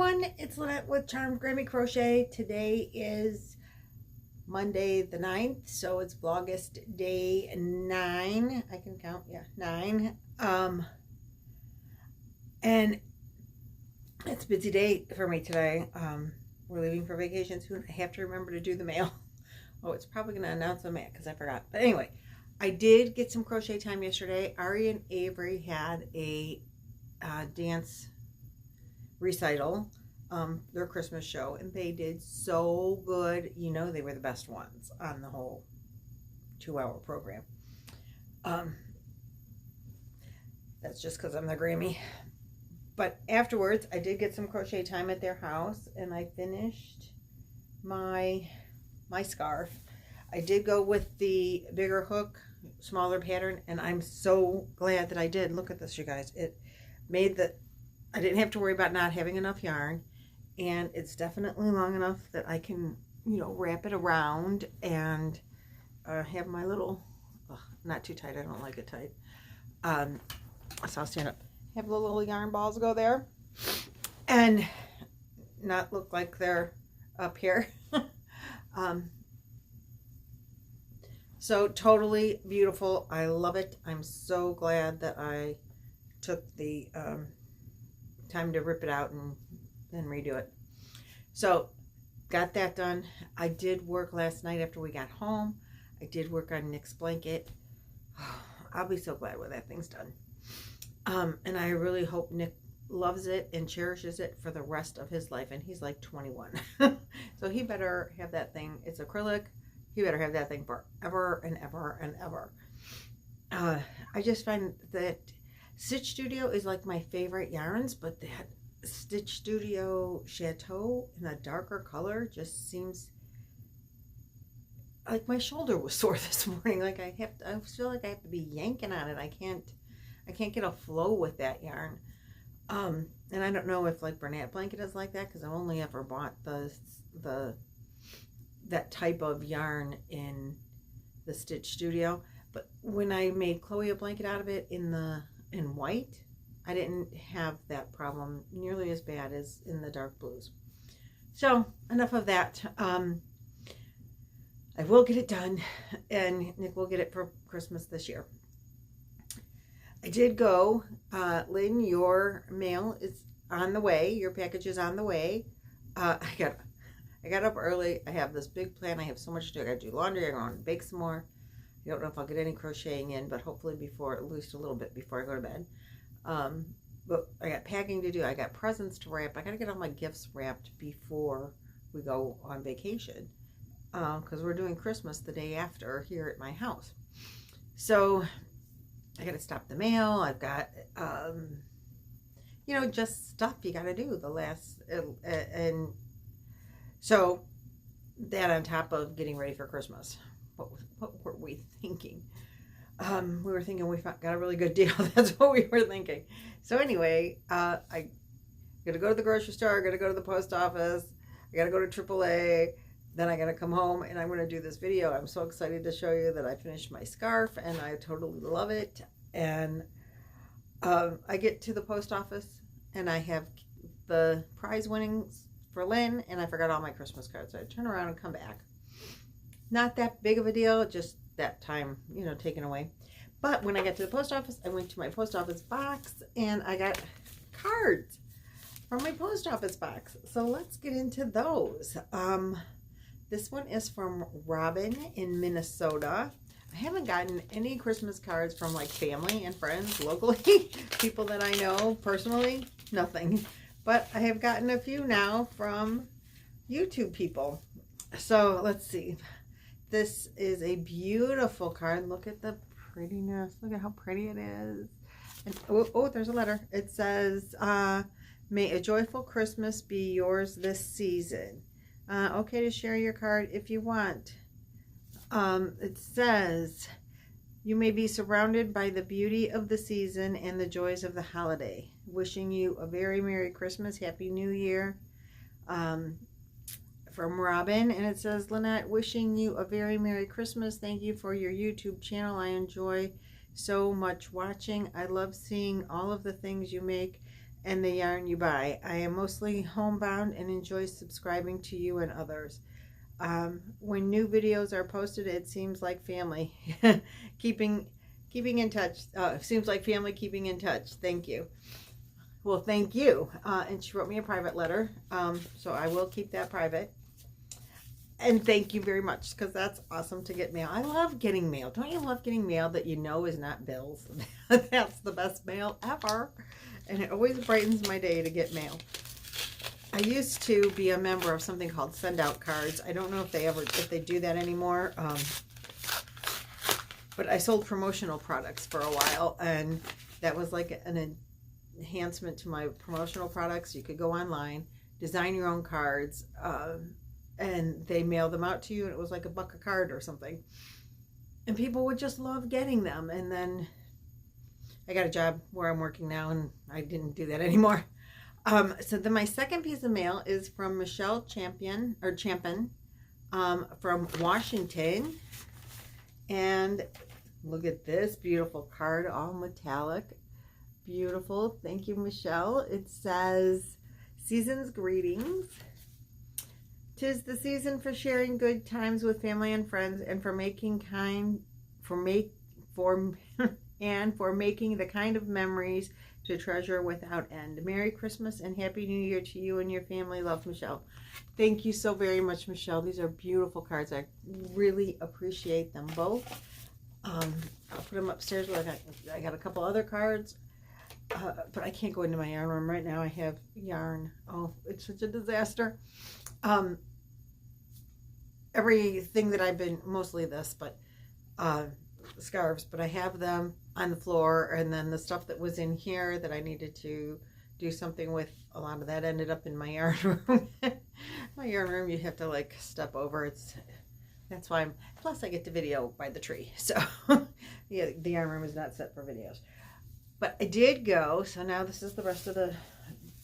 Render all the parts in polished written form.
everyone, it's Lynette with Charmed Grammy Crochet. Today is Monday the 9th, so it's Vlogmas day 9. I can count, yeah, 9. And it's a busy day for me today. We're leaving for vacation soon. I have to remember to do the mail. Oh, it's probably going to announce the mail because I forgot. But anyway, I did get some crochet time yesterday. Ari and Avery had a dance recital, their Christmas show, and they did so good. You know, they were the best ones on the whole 2-hour program. That's just because I'm the Grammy. But afterwards, I did get some crochet time at their house, and I finished my scarf. I did go with the bigger hook, smaller pattern, and I'm so glad that I did. Look at this, you guys. It made I didn't have to worry about not having enough yarn, and it's definitely long enough that I can, you know, wrap it around and have my little, not too tight, I don't like it tight. So I'll stand up. Have the little yarn balls go there and not look like they're up here. So totally beautiful. I love it. I'm so glad that I took the time to rip it out and then redo it. So got that done. I did work last night after we got home. I did work on Nick's blanket. I'll be so glad when that thing's done. And I really hope Nick loves it and cherishes it for the rest of his life. And he's like 21. So he better have that thing. It's acrylic. He better have that thing forever and ever and ever. I just find that Stitch Studio is like my favorite yarns, but that Stitch Studio Chateau in a darker color just seems like my shoulder was sore this morning. Like I feel like I have to be yanking on it. I can't get a flow with that yarn. And I don't know if like Bernat blanket is like that, because I've only ever bought that type of yarn in the Stitch Studio. But when I made Chloe a blanket out of it in white, I didn't have that problem nearly as bad as in the dark blues. So enough of that. I will get it done, and Nick will get it for Christmas this year. I did go, Lynn, your mail is on the way. Your package is on the way. I got up early. I have this big plan. I have so much to do. I got to do laundry. I got to bake some more. I don't know if I'll get any crocheting in, but hopefully at least a little bit before I go to bed. But I got packing to do. I got presents to wrap. I got to get all my gifts wrapped before we go on vacation, because we're doing Christmas the day after here at my house. So I got to stop the mail. I've got, you know, just stuff you got to do and so that on top of getting ready for Christmas. What were we thinking? We were thinking we got a really good deal. That's what we were thinking. So anyway, I got to go to the grocery store. I got to go to the post office. I got to go to AAA. Then I got to come home, and I'm going to do this video. I'm so excited to show you that I finished my scarf, and I totally love it. And I get to the post office, and I have the prize winnings for Lynn, and I forgot all my Christmas cards. So I turn around and come back. Not that big of a deal, just that time, you know, taken away. But when I got to the post office, I went to my post office box, and I got cards from my post office box. So let's get into those. This one is from Robin in Minnesota. I haven't gotten any Christmas cards from like family and friends locally, people that I know personally, nothing. But I have gotten a few now from YouTube people. So let's see. This is a beautiful card. Look at the prettiness. Look at how pretty it is. And oh, there's a letter. It says, may a joyful Christmas be yours this season. Okay to share your card if you want. It says, you may be surrounded by the beauty of the season and the joys of the holiday. Wishing you a very Merry Christmas, Happy New Year. From Robin, and it says, Lynette, wishing you a very Merry Christmas. Thank you for your YouTube channel. I enjoy so much watching. I love seeing all of the things you make and the yarn you buy. I am mostly homebound and enjoy subscribing to you and others. When new videos are posted, it seems like family. keeping in touch. Seems like family keeping in touch. Thank you. Well, thank you. And she wrote me a private letter, so I will keep that private. And thank you very much, because that's awesome to get mail. I love getting mail. Don't you love getting mail that you know is not bills? That's the best mail ever. And it always brightens my day to get mail. I used to be a member of something called Send Out Cards. I don't know if they do that anymore. But I sold promotional products for a while, and that was like an enhancement to my promotional products. You could go online, design your own cards, and they mail them out to you, and it was like $1 a card or something. And people would just love getting them. And then I got a job where I'm working now, and I didn't do that anymore. So then my second piece of mail is from Michelle Champion from Washington. And look at this beautiful card, all metallic. Beautiful. Thank you, Michelle. It says, "Season's greetings. 'Tis the season for sharing good times with family and friends, and for making the kind of memories to treasure without end. Merry Christmas and Happy New Year to you and your family. Love, Michelle." Thank you so very much, Michelle. These are beautiful cards. I really appreciate them both. I'll put them upstairs. I got a couple other cards, but I can't go into my yarn room right now. I have yarn. Oh, it's such a disaster. Everything that I've been, mostly this, but scarves, but I have them on the floor, and then the stuff that was in here that I needed to do something with, a lot of that ended up in my yarn room. My yarn room, you have to like step over. That's why plus I get to video by the tree, so yeah, the yarn room is not set for videos. But I did go, so now this is the rest of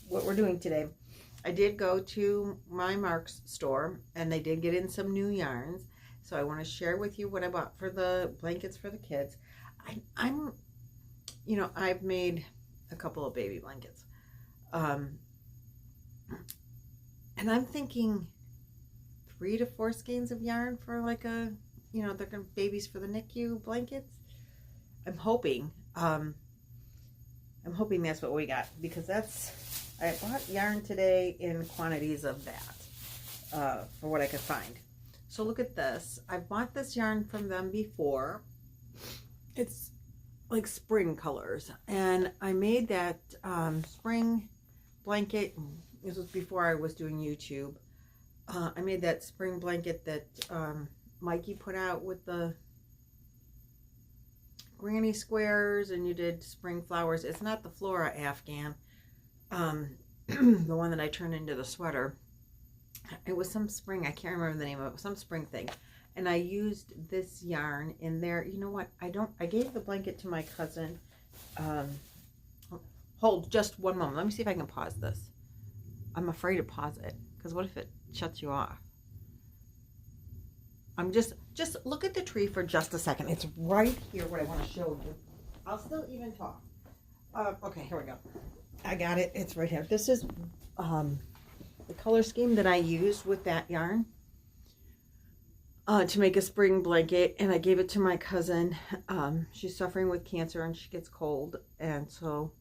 what we're doing today. I did go to my Marc's store, and they did get in some new yarns. So I want to share with you what I bought for the blankets for the kids. I've made a couple of baby blankets. And I'm thinking 3 to 4 skeins of yarn for like they're going to babies for the NICU blankets. I'm hoping that's what we got, because I bought yarn today in quantities of that for what I could find. So look at this. I bought this yarn from them before. It's like spring colors, and I made that spring blanket. This was before I was doing YouTube. I made that spring blanket that Mikey put out with the Granny squares, and you did spring flowers. It's not the Flora Afghan, the one that I turned into the sweater. It was some spring, I can't remember the name of it, some spring thing. And I used this yarn in there. You know what? I gave the blanket to my cousin. Hold just one moment. Let me see if I can pause this. I'm afraid to pause it, because what if it shuts you off? I'm just look at the tree for just a second. It's right here what I want to show you. I'll still even talk. Okay, here we go. I got it. It's right here. This is the color scheme that I used with that yarn to make a spring blanket, and I gave it to my cousin. She's suffering with cancer, and she gets cold, and so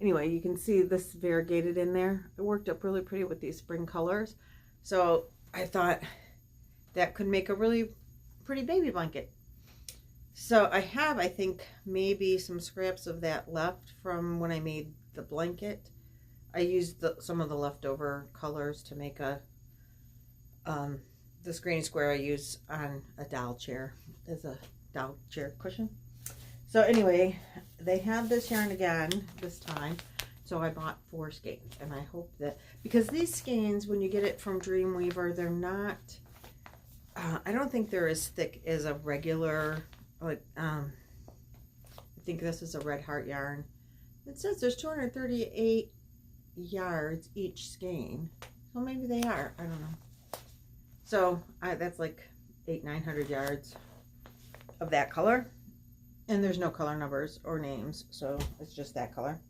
anyway, you can see this variegated in there. It worked up really pretty with these spring colors, so I thought that could make a really pretty baby blanket. So I have, I think, maybe some scraps of that left from when I made the blanket. I used some of the leftover colors to make this granny square I use on a doll chair as a doll chair cushion. So anyway, they have this yarn again this time, so I bought 4 skeins, and I hope that, because these skeins, when you get it from Dreamweaver, they're not, I don't think they're as thick as a regular, like, I think this is a Red Heart yarn. It says there's 238 yards each skein, so maybe they are, I don't know. So that's like 800-900 yards of that color, and there's no color numbers or names, so it's just that color.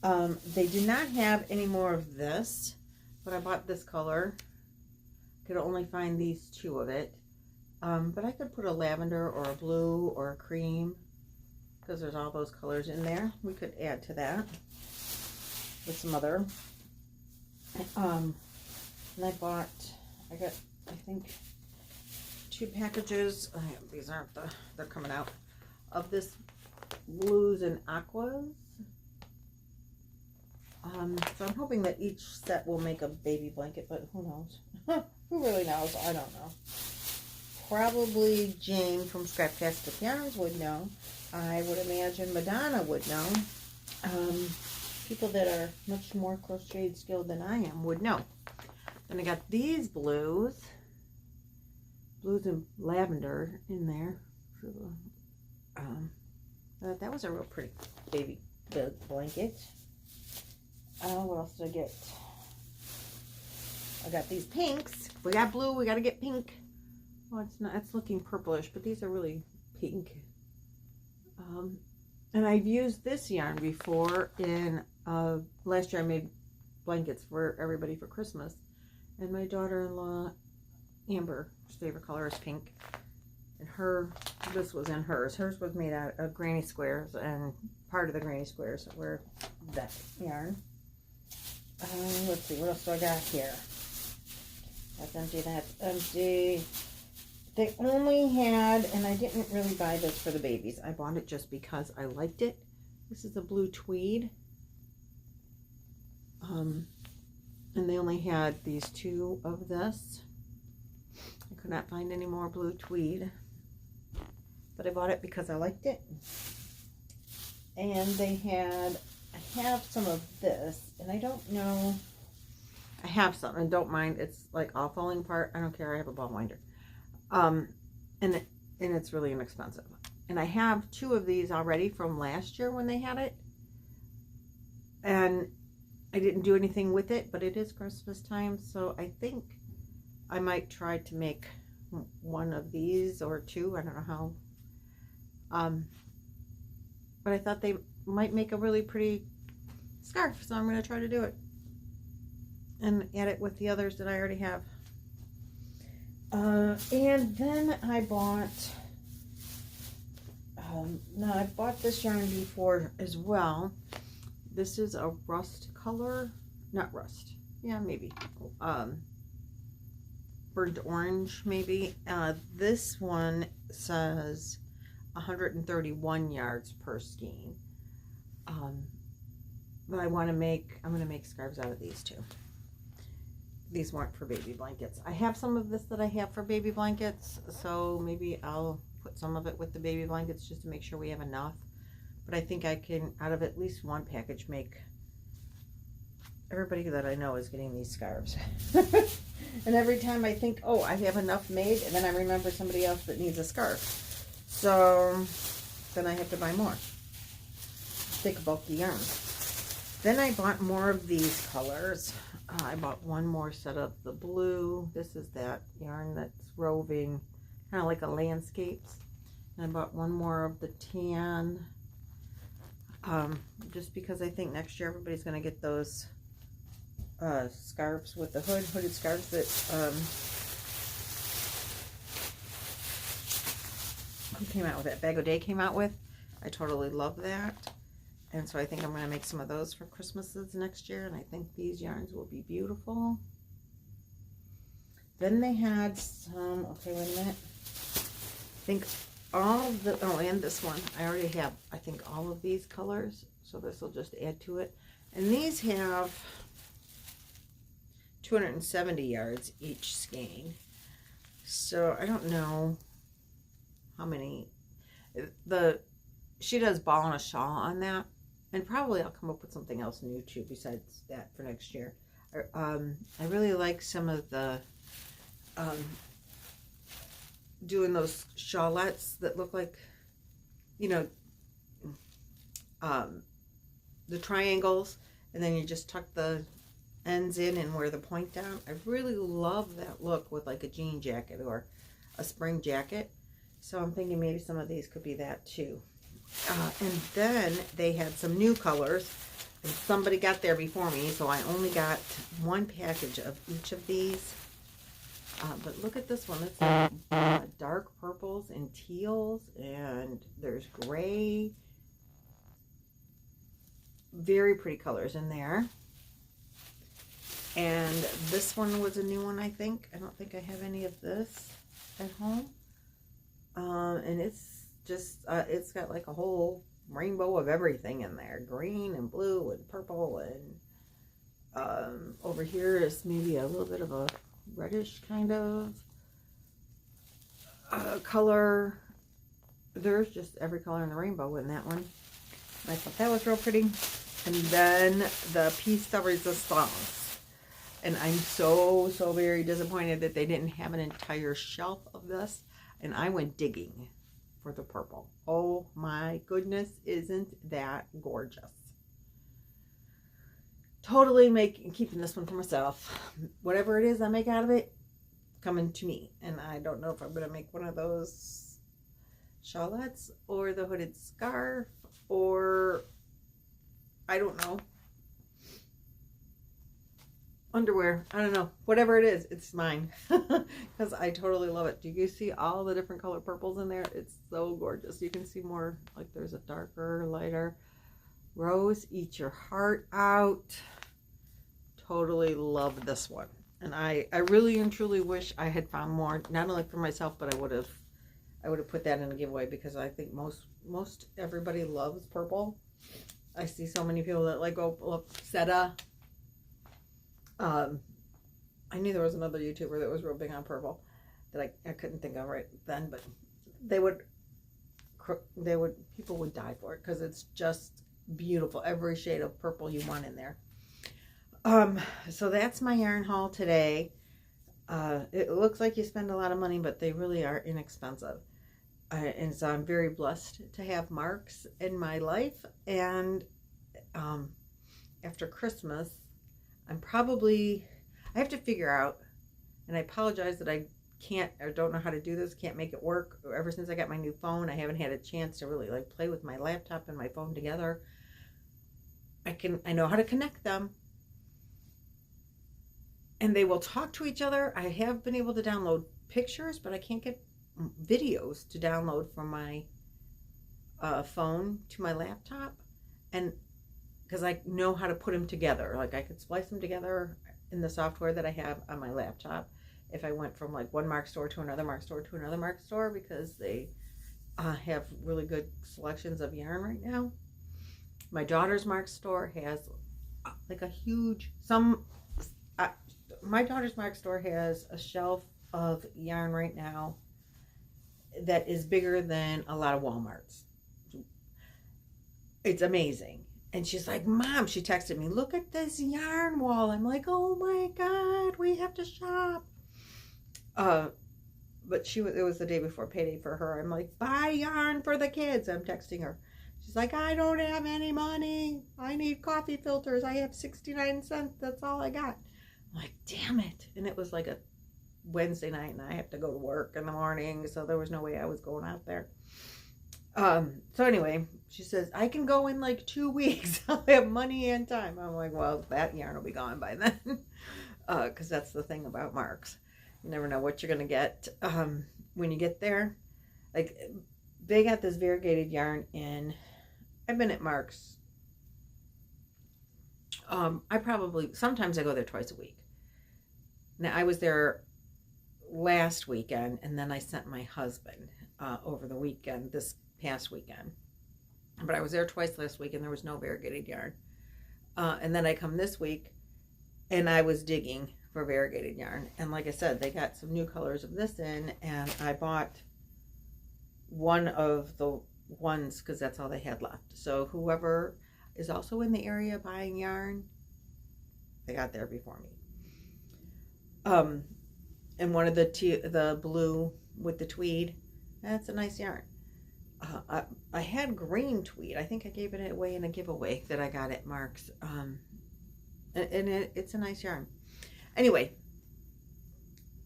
They did not have any more of this, but I bought this color. Could only find these two of it. But I could put a lavender or a blue or a cream, because there's all those colors in there. We could add to that with some other. And I got, I think, 2 packages. These aren't they're coming out, of this blues and aquas. So I'm hoping that each set will make a baby blanket, but who knows? Who really knows? I don't know. Probably Jane from Scraptastic Yarns would know. I would imagine Madonna would know. People that are much more crochet skilled than I am would know. Then I got these blues and lavender in there. That was a real pretty baby blanket. What else did I get? I got these pinks. We got blue, we got to get pink. Well, it's not, it's looking purplish, but these are really pink. And I've used this yarn before in, last year I made blankets for everybody for Christmas. And my daughter-in-law, Amber's favorite color is pink. And this was in hers. Hers was made out of Granny Squares, and part of the Granny Squares were that yarn. Let's see, what else do I got here? That's empty, that's empty. They only had, and I didn't really buy this for the babies. I bought it just because I liked it. This is a blue tweed. And they only had these 2 of this. I could not find any more blue tweed. But I bought it because I liked it. And they had, I have some of this, and I don't know. I have some, and don't mind, it's like all falling apart. I don't care, I have a ball winder. And it's really inexpensive. And I have 2 of these already from last year when they had it. And I didn't do anything with it, but it is Christmas time, so I think I might try to make one of these or 2. I don't know how. But I thought they might make a really pretty scarf, so I'm going to try to do it. And add it with the others that I already have. And then I bought, no, I bought this yarn before as well. This is a rust color, not rust, yeah, maybe, burnt orange, maybe. This one says 131 yards per skein. But I'm going to make scarves out of these 2. These weren't for baby blankets. I have some of this that I have for baby blankets, so maybe I'll put some of it with the baby blankets just to make sure we have enough. But I think I can, out of at least one package, make, everybody that I know is getting these scarves. And every time I think, oh, I have enough made, and then I remember somebody else that needs a scarf. So then I have to buy more. Thick, bulky yarn. Then I bought more of these colors. I bought one more set of the blue. This is that yarn that's roving, kind of like a landscapes. And I bought one more of the tan. Just because I think next year everybody's going to get those scarves with the hooded scarves that who came out with it? Bag O' Day came out with. I totally love that. And so I think I'm going to make some of those for Christmases next year. And I think these yarns will be beautiful. Then they had some, okay, wait a minute. I think all of the, oh, and this one. I already have, I think, all of these colors. So this will just add to it. And these have 270 yards each skein. So I don't know how many. She does ball and a shawl on that. And probably I'll come up with something else new too besides that for next year. I really like some of the doing those shawlettes that look like, you know, the triangles, and then you just tuck the ends in and wear the point down. I really love that look with like a jean jacket or a spring jacket. So I'm thinking maybe some of these could be that too. And then they had some new colors. And somebody got there before me, so I only got one package of each of these. But look at this one. It's like dark purples and teals, and there's gray. Very pretty colors in there. And this one was a new one, I think. I don't think I have any of this at home. And it's just, it's got like a whole rainbow of everything in there. Green and blue and purple. And over here is maybe a little bit of a reddish kind of color. There's just every color in the rainbow in that one. I thought that was real pretty. And then the piece de resistance. And I'm so very disappointed that they didn't have an entire shelf of this. And I went digging for the purple. Oh my goodness, isn't that gorgeous? Totally keeping this one for myself. Whatever it is I make out of it, coming to me. And I don't know if I'm going to make one of those shawlettes or the hooded scarf or I don't know. Underwear. I don't know. Whatever it is, it's mine. Because I totally love it. Do you see all the different color purples in there? It's so gorgeous. You can see more, like there's a darker, lighter. Rose, eat your heart out. Totally love this one. And I really and truly wish I had found more, not only for myself, but I would have put that in a giveaway because I think most everybody loves purple. I see so many people that like Seta. I knew there was another YouTuber that was real big on purple that I couldn't think of right then, but people would die for it because it's just beautiful. Every shade of purple you want in there. So that's my yarn haul today. It looks like you spend a lot of money, but they really are inexpensive. And so I'm very blessed to have Marcs in my life. And after Christmas, I have to figure out, and I apologize that I can't or don't know how to do this, can't make it work. Ever since I got my new phone, I haven't had a chance to really like play with my laptop and my phone together. I know how to connect them. And they will talk to each other. I have been able to download pictures, but I can't get videos to download from my phone to my laptop. And because I know how to put them together. Like I could splice them together in the software that I have on my laptop. If I went from like one Marc store to another Marc store to another Marc store, because they have really good selections of yarn right now. My daughter's Marc store has like a huge, my daughter's Marc store has a shelf of yarn right now that is bigger than a lot of Walmart's. It's amazing. And she's like, Mom, she texted me, look at this yarn wall. I'm like, oh my God, we have to shop. But it was the day before payday for her. I'm like, buy yarn for the kids. I'm texting her. She's like, I don't have any money. I need coffee filters. I have 69 cents. That's all I got. I'm like, damn it. And it was like a Wednesday night and I have to go to work in the morning. So there was no way I was going out there. So anyway, she says, I can go in like 2 weeks. I'll have money and time. I'm like, well, that yarn will be gone by then. Because that's the thing about Marcs. You never know what you're going to get when you get there. Like, they got this variegated yarn in, I've been at Marc's. Sometimes I go there twice a week. Now, I was there last weekend, and then I sent my husband over the weekend, this past weekend. But I was there twice last week, and there was no variegated yarn. And then I come this week, and I was digging for variegated yarn. And like I said, they got some new colors of this in, and I bought one of the ones because that's all they had left. So whoever is also in the area buying yarn, they got there before me. And one of the blue with the tweed, that's a nice yarn. I had green tweed. I think I gave it away in a giveaway that I got at Marc's. And it's a nice yarn. Anyway,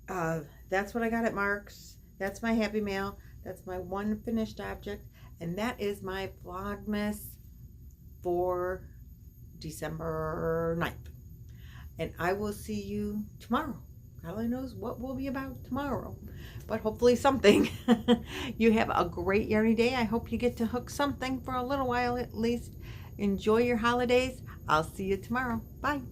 that's what I got at Marc's. That's my Happy Mail. That's my one finished object. And that is my Vlogmas for December 9th. And I will see you tomorrow. God only knows what we'll be about tomorrow, but hopefully something. You have a great yarny day. I hope you get to hook something for a little while at least. Enjoy your holidays. I'll see you tomorrow. Bye.